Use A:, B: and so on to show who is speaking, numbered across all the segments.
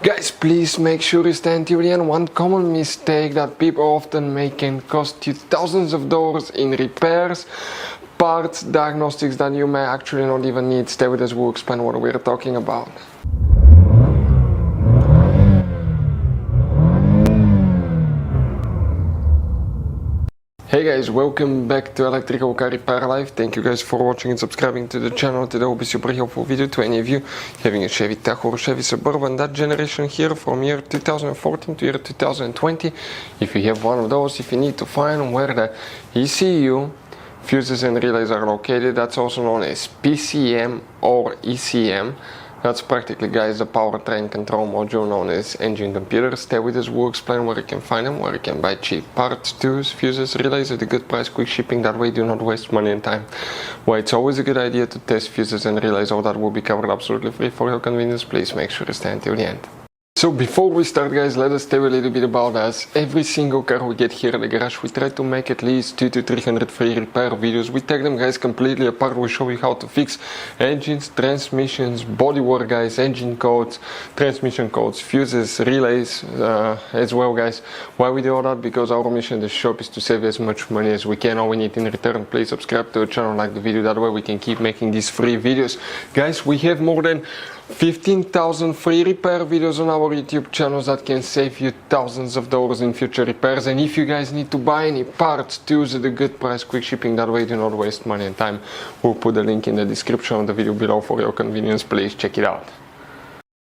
A: Guys, please make sure you stand till the end. One common mistake that people often make can cost you thousands of dollars in repairs, parts, diagnostics that you may actually not even need. Stay with us, we'll explain what we're talking about. Hey guys, welcome back to Electrical Car Repair Live. Thank you guys for watching and subscribing to the channel. Today will be super helpful video to any of you having a Chevy Tahoe or Chevy Suburban, that generation here from year 2014 to year 2020. If you have one of those, if you need to find where the ECU, fuses and relays are located, that's also known as PCM or ECM. That's practically, guys, the powertrain control module known as engine computer. Stay with us, we'll explain where you can find them, where you can buy cheap parts, tools, fuses, relays at a good price, quick shipping, that way do not waste money and time. Why it's always a good idea to test fuses and relays, all that will be covered absolutely free for your convenience. Please make sure to stay until the end. So before we start, guys, let us tell you a little bit about us. Every single car we get here at the garage, we try to make at least 200 to 300 free repair videos. We take them, guys, completely apart. We show you how to fix engines, transmissions, bodywork, guys, engine codes, transmission codes, fuses, relays as well, guys. Why we do all that? Because our mission in the shop is to save as much money as we can. All we need in return, please subscribe to the channel, like the video, that way we can keep making these free videos. Guys, we have more than 15,000 free repair videos on our YouTube channels that can save you thousands of dollars in future repairs. And if you guys need to buy any parts, tools at a good price, quick shipping, that way do not waste money and time, we'll put the link in the description of the video below for your convenience. Please check it out.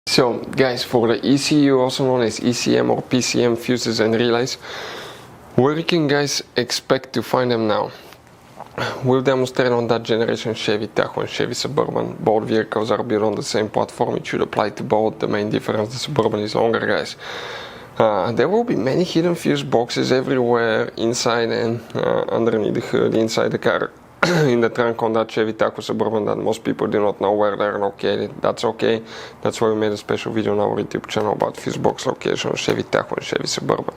A: So guys, for the ECU, also known as ECM or PCM fuses and relays, where you can, guys, expect to find them now. We'll demonstrate on that generation Chevy Tahoe and Chevy Suburban. Both vehicles are built on the same platform. It should apply to both. The main difference, the Suburban is longer, guys. There will be many hidden fuse boxes everywhere, inside and underneath the hood, inside the car, in the trunk on that Chevy Tahoe Suburban, that most people do not know where they're located. That's okay. That's why we made a special video on our YouTube channel about fuse box location on Chevy Tahoe and Chevy Suburban.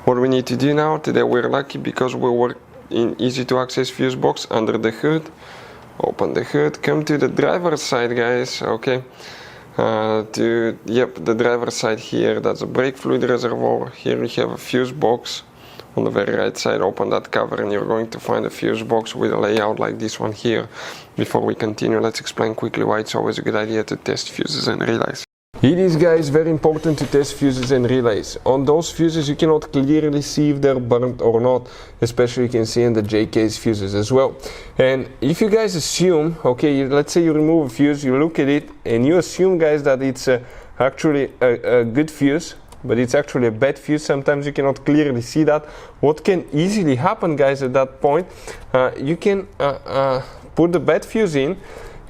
A: What we need to do now, today we're lucky because we work in easy to access fuse box under the hood. Open the hood, come to the driver's side, guys. Okay, the driver's side here, that's a brake fluid reservoir. Here we have a fuse box on the very right side. Open that cover and you're going to find a fuse box with a layout like this one here. Before we continue, let's explain quickly why it's always a good idea to test fuses and relays. It is, guys, very important to test fuses and relays. On those fuses you cannot clearly see if they're burnt or not, especially you can see in the J-case fuses as well. And if you guys assume, okay, let's say you remove a fuse, you look at it and you assume, guys, that it's actually a good fuse, but it's actually a bad fuse, sometimes you cannot clearly see that. What can easily happen, guys, at that point, you can put the bad fuse in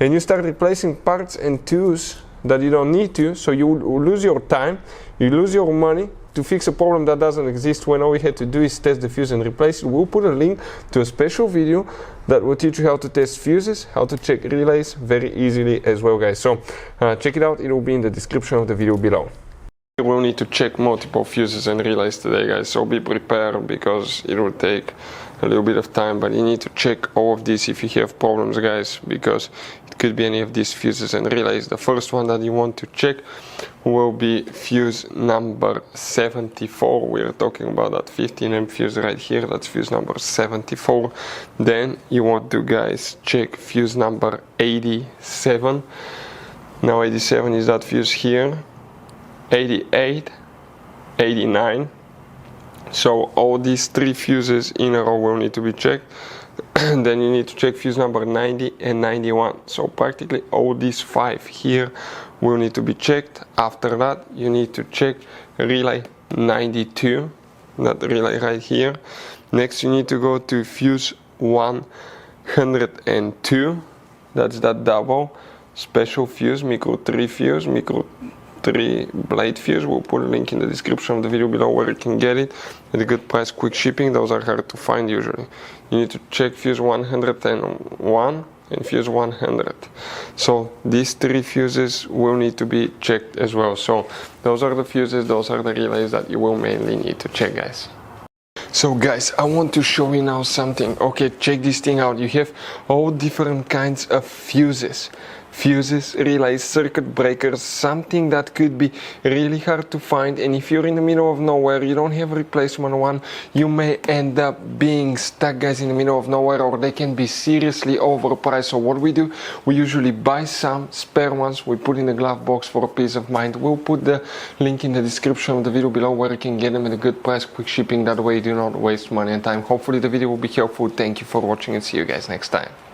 A: and you start replacing parts and tools that you don't need to, so you lose your time, you lose your money to fix a problem that doesn't exist, when all we had to do is test the fuse and replace it. We'll put a link to a special video that will teach you how to test fuses, how to check relays very easily as well, guys. So check it out, it will be in the description of the video below. We'll need to check multiple fuses and relays today, guys, so be prepared because it will take a little bit of time, but you need to check all of these if you have problems, guys, because it could be any of these fuses and relays. The first one that you want to check will be fuse number 74. We are talking about that 15 amp fuse right here, that's fuse number 74. Then you want to, guys, check fuse number 87. Now 87 is that fuse here, 88, 89. So all these three fuses in a row will need to be checked. Then you need to check fuse number 90 and 91. So practically all these five here will need to be checked. After that you need to check relay 92, that relay right here. Next you need to go to fuse 102, that's that double special fuse, micro 3 fuse, micro 3 blade fuse. We'll put a link in the description of the video below where you can get it at a good price, quick shipping. Those are hard to find usually. You need to check fuse 101 and fuse 100. So these three fuses will need to be checked as well. So those are the fuses, those are the relays that you will mainly need to check, guys. So guys, I want to show you now something. Okay, check this thing out. You have all different kinds of fuses. fuses, relays, circuit breakers, something that could be really hard to find. And if you're in the middle of nowhere, you don't have a replacement one, you may end up being stuck, guys, in the middle of nowhere, or they can be seriously overpriced. So what we do, we usually buy some spare ones, we put in the glove box for a peace of mind. We'll put the link in the description of the video below where you can get them at a good price, quick shipping. That way you do not waste money and time. Hopefully the video will be helpful. Thank you for watching and see you guys next time.